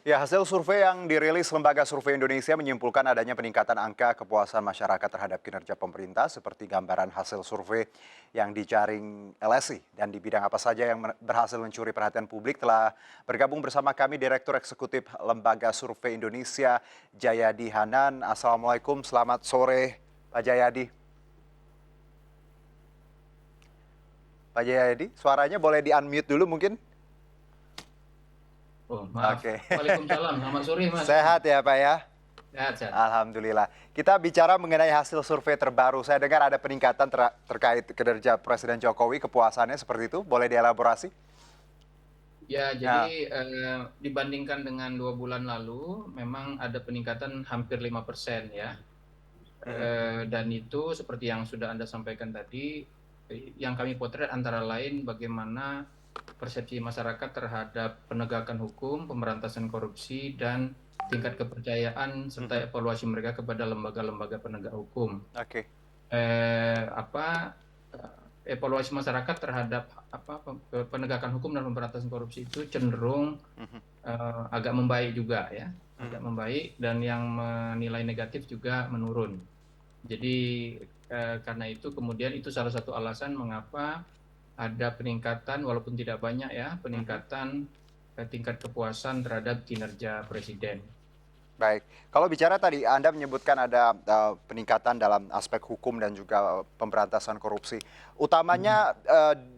Ya, hasil survei yang dirilis Lembaga Survei Indonesia menyimpulkan adanya peningkatan angka kepuasan masyarakat terhadap kinerja pemerintah seperti gambaran hasil survei yang dijaring LSI dan di bidang apa saja yang berhasil mencuri perhatian publik telah bergabung bersama kami Direktur Eksekutif Lembaga Survei Indonesia Jayadi Hanan. Assalamualaikum, selamat sore Pak Jayadi. Pak Jayadi, suaranya boleh di-unmute dulu mungkin? Oh, maaf. Oke. Waalaikumsalam. Selamat sore, Mas. Sehat ya Pak ya? Sehat, sehat. Alhamdulillah. Kita bicara mengenai hasil survei terbaru. Saya dengar ada peningkatan terkait kinerja Presiden Jokowi, kepuasannya seperti itu. Boleh dielaborasi? Ya, Nah, jadi dibandingkan dengan 2 bulan lalu, memang ada peningkatan hampir 5% ya. mhm, Dan itu seperti yang sudah Anda sampaikan tadi, yang kami potret antara lain bagaimana persepsi masyarakat terhadap penegakan hukum, pemberantasan korupsi, dan tingkat kepercayaan serta mhm, evaluasi mereka kepada lembaga-lembaga penegak hukum. oke. Apa evaluasi masyarakat terhadap penegakan hukum dan pemberantasan korupsi itu cenderung Mhm, agak membaik juga ya, agak mhm. membaik, dan yang menilai negatif juga menurun. Jadi karena itu kemudian itu salah satu alasan mengapa ada peningkatan walaupun tidak banyak ya, Mhm. peningkatan tingkat kepuasan terhadap kinerja presiden. Baik. Kalau bicara tadi Anda menyebutkan ada peningkatan dalam aspek hukum dan juga pemberantasan korupsi. Mhm. Utamanya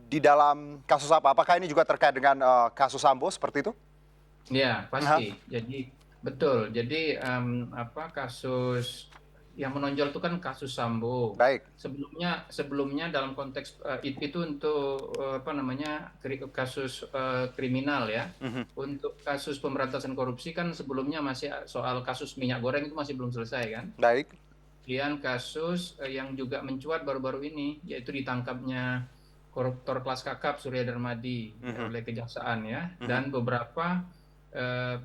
di dalam kasus apa? Apakah ini juga terkait dengan kasus Sambo seperti itu? Ya, Aha, pasti. Jadi betul. Jadi kasus yang menonjol itu kan kasus Sambo. baik. Sebelumnya sebelumnya dalam konteks itu untuk kasus kriminal ya. Mhm, Untuk kasus pemberantasan korupsi kan sebelumnya masih soal kasus minyak goreng itu masih belum selesai kan. baik. Kemudian kasus yang juga mencuat baru-baru ini yaitu ditangkapnya koruptor kelas kakap Surya Darmadi Mhm, oleh kejaksaan ya, mhm, dan beberapa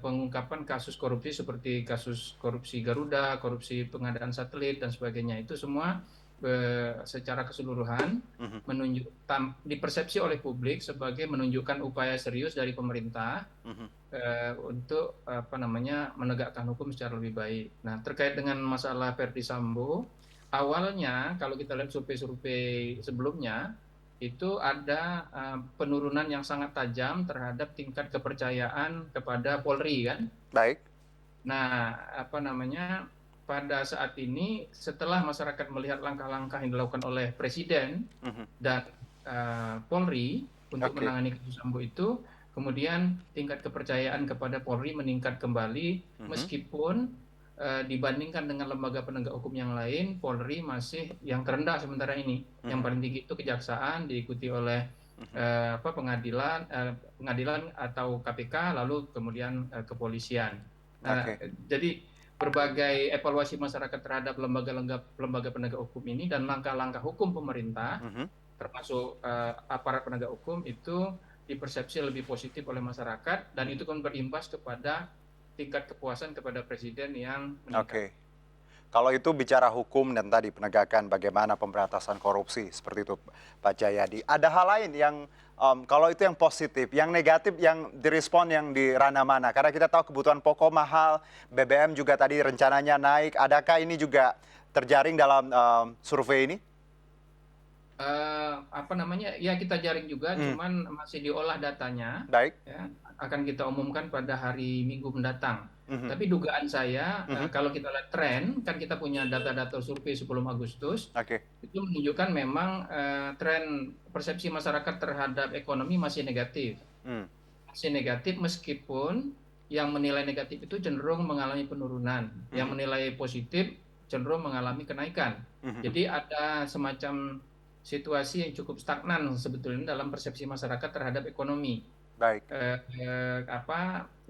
pengungkapan kasus korupsi seperti kasus korupsi Garuda, korupsi pengadaan satelit dan sebagainya. Itu semua secara keseluruhan mhm. dipersepsi oleh publik sebagai menunjukkan upaya serius dari pemerintah Mhm, untuk menegakkan hukum secara lebih baik. Nah, terkait dengan masalah Verdi Sambo, awalnya kalau kita lihat survei-survei sebelumnya itu ada penurunan yang sangat tajam terhadap tingkat kepercayaan kepada Polri kan. baik. Nah, pada saat ini setelah masyarakat melihat langkah-langkah yang dilakukan oleh Presiden Mhm, dan Polri untuk oke. menangani kasus Sambo itu, kemudian tingkat kepercayaan kepada Polri meningkat kembali Mhm, meskipun dibandingkan dengan lembaga penegak hukum yang lain, Polri masih yang terendah sementara ini. Yang mhm, paling tinggi itu kejaksaan, diikuti oleh mhm. pengadilan atau KPK, lalu kemudian kepolisian. Nah, Oke. jadi berbagai evaluasi masyarakat terhadap lembaga penegak hukum ini dan langkah-langkah hukum pemerintah Mhm, termasuk aparat penegak hukum itu dipersepsi lebih positif oleh masyarakat, dan mhm. itu kan berimbas kepada tingkat kepuasan kepada presiden yang meningkat. Oke. Kalau itu bicara hukum dan tadi penegakan bagaimana pemberantasan korupsi seperti itu Pak Jayadi. Ada hal lain yang kalau itu yang positif, yang negatif yang direspon yang di ranah mana? Karena kita tahu kebutuhan pokok mahal, BBM juga tadi rencananya naik. Adakah ini juga terjaring dalam survei ini? Ya kita jaring juga, Hmm, cuman masih diolah datanya, baik. ya, akan kita umumkan pada hari Minggu mendatang. Mhm, Tapi dugaan saya, mhm, kalau kita lihat tren, kan kita punya data-data survei sebelum Agustus, oke. itu menunjukkan memang tren persepsi masyarakat terhadap ekonomi masih negatif. Hmm, Masih negatif meskipun yang menilai negatif itu cenderung mengalami penurunan, yang mhm, menilai positif cenderung mengalami kenaikan. mhm, Jadi ada semacam situasi yang cukup stagnan sebetulnya dalam persepsi masyarakat terhadap ekonomi. baik.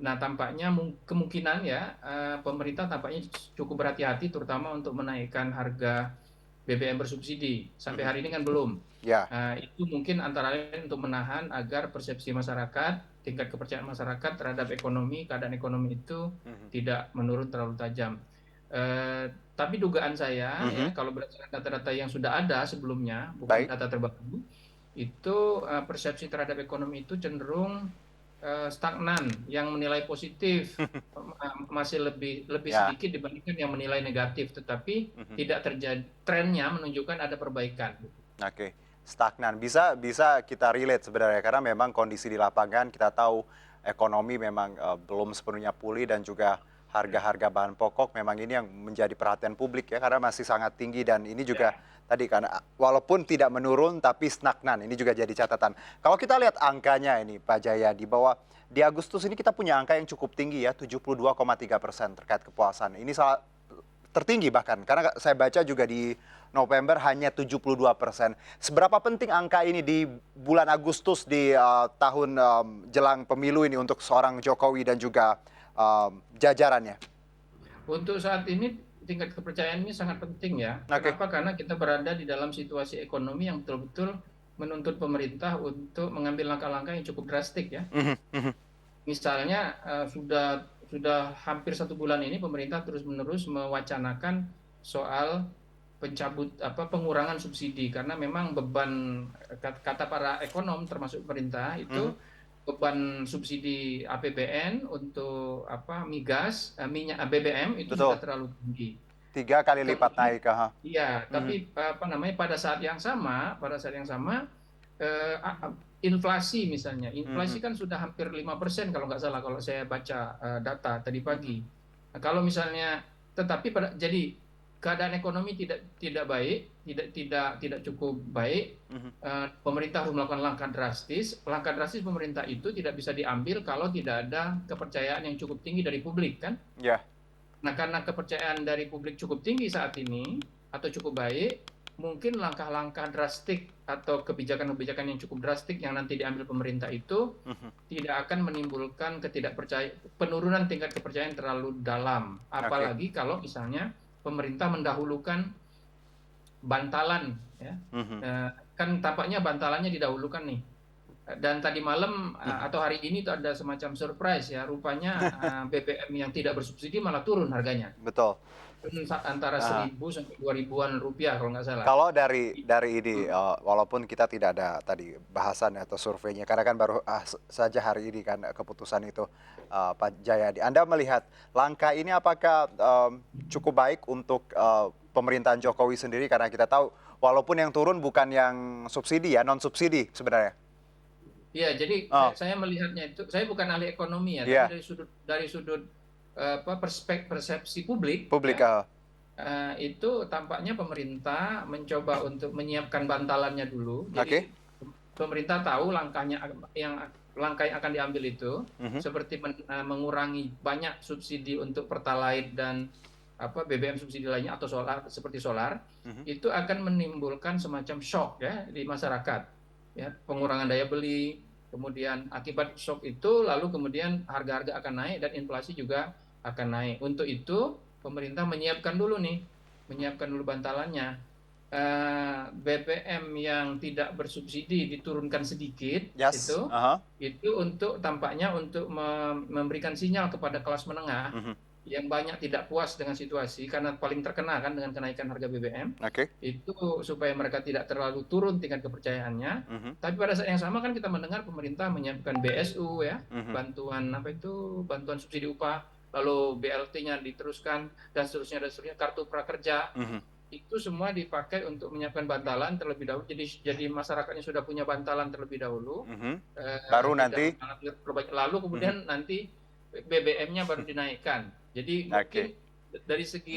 Tampaknya kemungkinan ya pemerintah tampaknya cukup berhati-hati terutama untuk menaikkan harga BBM bersubsidi. Sampai Mhm, hari ini kan belum. ya. Itu mungkin antara lain untuk menahan agar persepsi masyarakat, tingkat kepercayaan masyarakat terhadap ekonomi, keadaan ekonomi itu Mhm, tidak menurun terlalu tajam. Tapi dugaan saya ya, mhm, kalau berdasarkan data-data yang sudah ada sebelumnya, bukan baik. data terbaru, itu persepsi terhadap ekonomi itu cenderung stagnan, yang menilai positif masih lebih lebih Ya, sedikit dibandingkan yang menilai negatif, tetapi mhm, tidak terjadi trennya menunjukkan ada perbaikan. oke. Stagnan, bisa bisa kita relate sebenarnya karena memang kondisi di lapangan kita tahu ekonomi memang, belum sepenuhnya pulih dan juga Ya, harga-harga bahan pokok memang ini yang menjadi perhatian publik ya, karena masih sangat tinggi dan ini juga ya. tadi kan, walaupun tidak menurun tapi stagnan, ini juga jadi catatan. Kalau kita lihat angkanya ini Pak Jayadi, bahwa di Agustus ini kita punya angka yang cukup tinggi ya, 72,3% terkait kepuasan. Ini salah tertinggi bahkan, karena saya baca juga di November hanya 72%. Seberapa penting angka ini di bulan Agustus di tahun jelang pemilu ini untuk seorang Jokowi dan juga jajarannya? Untuk saat ini tingkat kepercayaan ini sangat penting ya. Oke. Kenapa? Karena kita berada di dalam situasi ekonomi yang betul-betul menuntut pemerintah untuk mengambil langkah-langkah yang cukup drastik ya. Mhm, mhm. Misalnya sudah hampir 1 bulan ini pemerintah terus-menerus mewacanakan soal pengurangan subsidi, karena memang beban, kata para ekonom termasuk pemerintah Mhm. itu, beban subsidi APBN untuk migas, minyak, BBM itu sudah Betul, terlalu tinggi. 3 kali lipat Kemudian naik, aha. iya, Mhm, tapi pada saat yang sama, inflasi misalnya, mhm, inflasi kan sudah hampir 5% kalau nggak salah, kalau saya baca data tadi mhm, pagi. Nah, kalau misalnya, jadi keadaan ekonomi tidak baik, tidak cukup baik, mhm. pemerintah harus melakukan langkah drastis. Langkah drastis pemerintah itu tidak bisa diambil kalau tidak ada kepercayaan yang cukup tinggi dari publik kan. Ya, Nah, karena kepercayaan dari publik cukup tinggi saat ini atau cukup baik, mungkin langkah-langkah drastik atau kebijakan-kebijakan yang cukup drastik yang nanti diambil pemerintah itu mhm, tidak akan menimbulkan penurunan tingkat kepercayaan terlalu dalam. oke, Apalagi kalau misalnya pemerintah mendahulukan bantalan, ya. mhm, Kan tampaknya bantalannya didahulukan nih. Dan tadi malam mhm. atau hari ini itu ada semacam surprise ya, rupanya BBM yang tidak bersubsidi malah turun harganya. Betul, Antara aha. 1.000 sampai 2.000-an rupiah kalau nggak salah. Kalau dari ini, Hmm. walaupun kita tidak ada tadi bahasan atau surveinya, karena kan baru saja hari ini kan keputusan itu, Pak Jayadi. Anda melihat langkah ini apakah cukup baik untuk pemerintahan Jokowi sendiri? Karena kita tahu walaupun yang turun bukan yang subsidi ya, non subsidi sebenarnya. Iya, jadi Oh, saya melihatnya itu, saya bukan ahli ekonomi ya, tapi iya, dari sudut persepsi publik publik, ya, itu tampaknya pemerintah mencoba untuk menyiapkan bantalannya dulu. oke. Jadi pemerintah tahu langkah yang akan diambil itu Mhm, seperti mengurangi banyak subsidi untuk Pertalite dan BBM subsidi lainnya atau solar, seperti solar, mhm, itu akan menimbulkan semacam shock ya di masyarakat. Ya, pengurangan daya beli, kemudian akibat shock itu lalu kemudian harga-harga akan naik dan inflasi juga akan naik. Untuk itu pemerintah menyiapkan dulu bantalannya. BBM yang tidak bersubsidi diturunkan sedikit, yes, aha, itu tampaknya untuk memberikan sinyal kepada kelas menengah mhm, yang banyak tidak puas dengan situasi karena paling terkena kan dengan kenaikan harga BBM, oke, itu supaya mereka tidak terlalu turun tingkat kepercayaannya. mhm, Tapi pada saat yang sama kan kita mendengar pemerintah menyiapkan BSU ya, mhm, bantuan subsidi upah, lalu BLT-nya diteruskan dan seterusnya, kartu prakerja. mhm, Itu semua dipakai untuk menyiapkan bantalan terlebih dahulu. Jadi masyarakatnya sudah punya bantalan terlebih dahulu, mhm. Baru tidak nanti mengalami perbaikan. Lalu mhm, kemudian nanti BBM-nya baru dinaikkan. Jadi oke, mungkin dari mhm, segi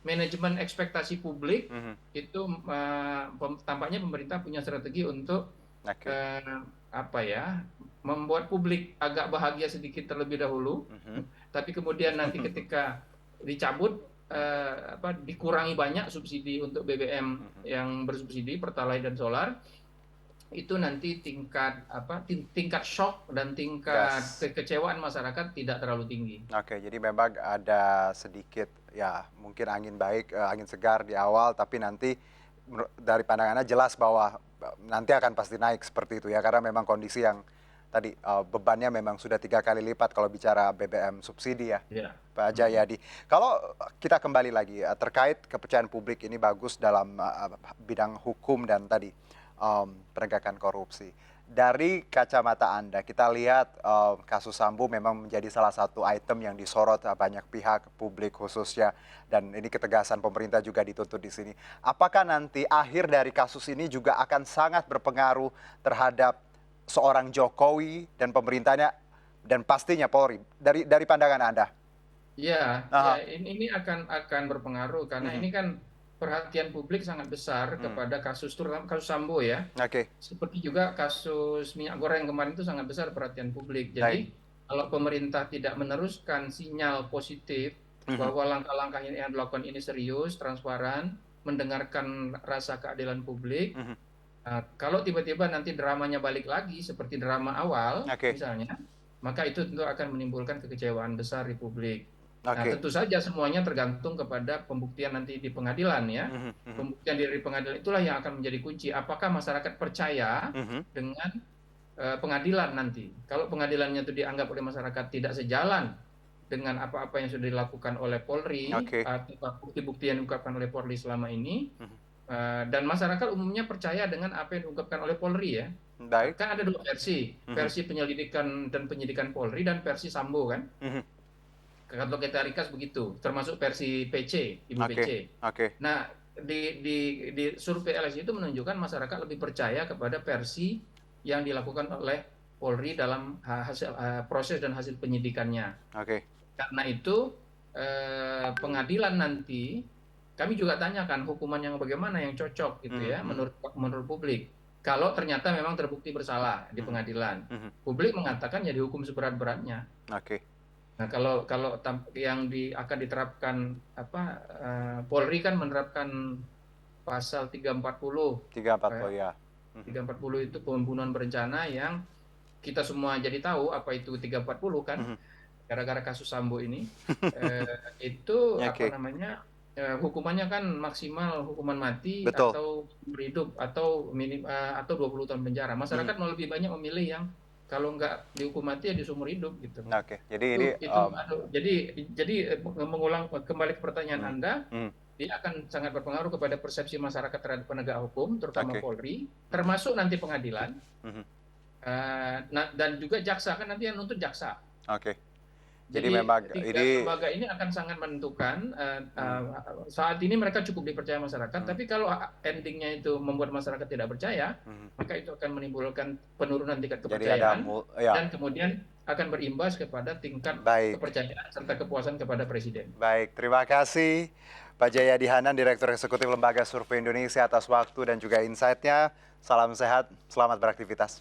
manajemen ekspektasi publik mhm. itu, tampaknya pemerintah punya strategi untuk Oke. eh, membuat publik agak bahagia sedikit terlebih dahulu, Mhm. tapi kemudian nanti ketika dicabut, dikurangi banyak subsidi untuk BBM Mhm. yang bersubsidi Pertalite dan solar, itu nanti tingkat shock dan tingkat Gas. kekecewaan masyarakat tidak terlalu tinggi. Oke, jadi memang ada sedikit ya mungkin angin baik, angin segar di awal, tapi nanti dari pandangan Anda jelas bahwa nanti akan pasti naik seperti itu ya, karena memang kondisi yang tadi, bebannya memang sudah 3 kali lipat kalau bicara BBM subsidi ya, Ya. Pak Mhm. Jayadi. Kalau kita kembali lagi, terkait kepercayaan publik ini bagus dalam, bidang hukum dan tadi, penegakan korupsi. dari kacamata Anda, kita lihat kasus Sambo memang menjadi salah satu item yang disorot banyak pihak, publik khususnya, dan ini ketegasan pemerintah juga dituntut di sini. Apakah nanti akhir dari kasus ini juga akan sangat berpengaruh terhadap seorang Jokowi dan pemerintahnya dan pastinya Polri dari pandangan Anda? Ya, ya Aha. ini akan berpengaruh karena Mhm. ini kan perhatian publik sangat besar Hmm. kepada kasus terutama kasus Sambo ya. Oke, Seperti juga kasus minyak goreng kemarin itu sangat besar perhatian publik. baik. Jadi kalau pemerintah tidak meneruskan sinyal positif Mhm. bahwa langkah-langkah yang dilakukan ini serius, transparan, mendengarkan rasa keadilan publik, Mhm. kalau tiba-tiba nanti dramanya balik lagi seperti drama awal Oke, misalnya, maka itu tentu akan menimbulkan kekecewaan besar di publik. Nah, oke. tentu saja semuanya tergantung kepada pembuktian nanti di pengadilan ya. Mhm. Mhm. Pembuktian dari pengadilan itulah yang akan menjadi kunci. Apakah masyarakat percaya Mhm. dengan pengadilan nanti? Kalau pengadilannya itu dianggap oleh masyarakat tidak sejalan dengan apa-apa yang sudah dilakukan oleh Polri Oke. atau bukti-bukti yang diungkapkan oleh Polri selama ini, Mhm. dan masyarakat umumnya percaya dengan apa yang diungkapkan oleh Polri ya. Baik. Kan ada dua versi, Mhm. versi penyelidikan dan penyidikan Polri dan versi Sambo kan. Mhm. Kalau kita ringkas begitu, termasuk versi PC, Ibu Oke, PC. oke. Nah, di survei LSI itu menunjukkan masyarakat lebih percaya kepada versi yang dilakukan oleh Polri dalam hasil proses dan hasil penyidikannya. Oke. Karena itu pengadilan nanti kami juga tanyakan hukuman yang bagaimana yang cocok gitu Mhm. ya Mhm. menurut publik. Kalau ternyata memang terbukti bersalah di Mhm. pengadilan, Mhm. publik mengatakan ya dihukum seberat-beratnya. Oke. Nah, kalau kalau yang akan diterapkan Polri kan menerapkan pasal 340. 340 ya. Mhm. 340 itu pembunuhan berencana yang kita semua jadi tahu apa itu 340 kan, Mhm. gara-gara kasus Sambo ini. Itu apa Oke, namanya, hukumannya kan maksimal hukuman mati betul. atau seumur hidup atau atau 20 tahun penjara. Mhm. Masyarakat mau lebih banyak memilih yang kalau nggak dihukum mati ya di seumur hidup gitu. Oke, jadi ini, Itu aduh, jadi mengulang kembali ke pertanyaan mhm. Anda, Mhm. dia akan sangat berpengaruh kepada persepsi masyarakat terhadap penegak hukum, terutama Oke. Polri, Mhm. termasuk nanti pengadilan, Mhm. nah dan juga jaksa, kan nanti yang nuntut jaksa. Oke. Jadi Jadi memang tiga ini lembaga ini akan sangat menentukan, mhm. saat ini mereka cukup dipercaya masyarakat, Mhm. tapi kalau ending-nya itu membuat masyarakat tidak percaya, Mhm. maka itu akan menimbulkan penurunan tingkat Jadi ada kepercayaan ya, dan kemudian akan berimbas kepada tingkat baik. kepercayaan serta kepuasan kepada presiden. Baik, terima kasih Pak Jayadi Hanan, Direktur Eksekutif Lembaga Survei Indonesia atas waktu dan juga insight-nya. Salam sehat, selamat beraktivitas.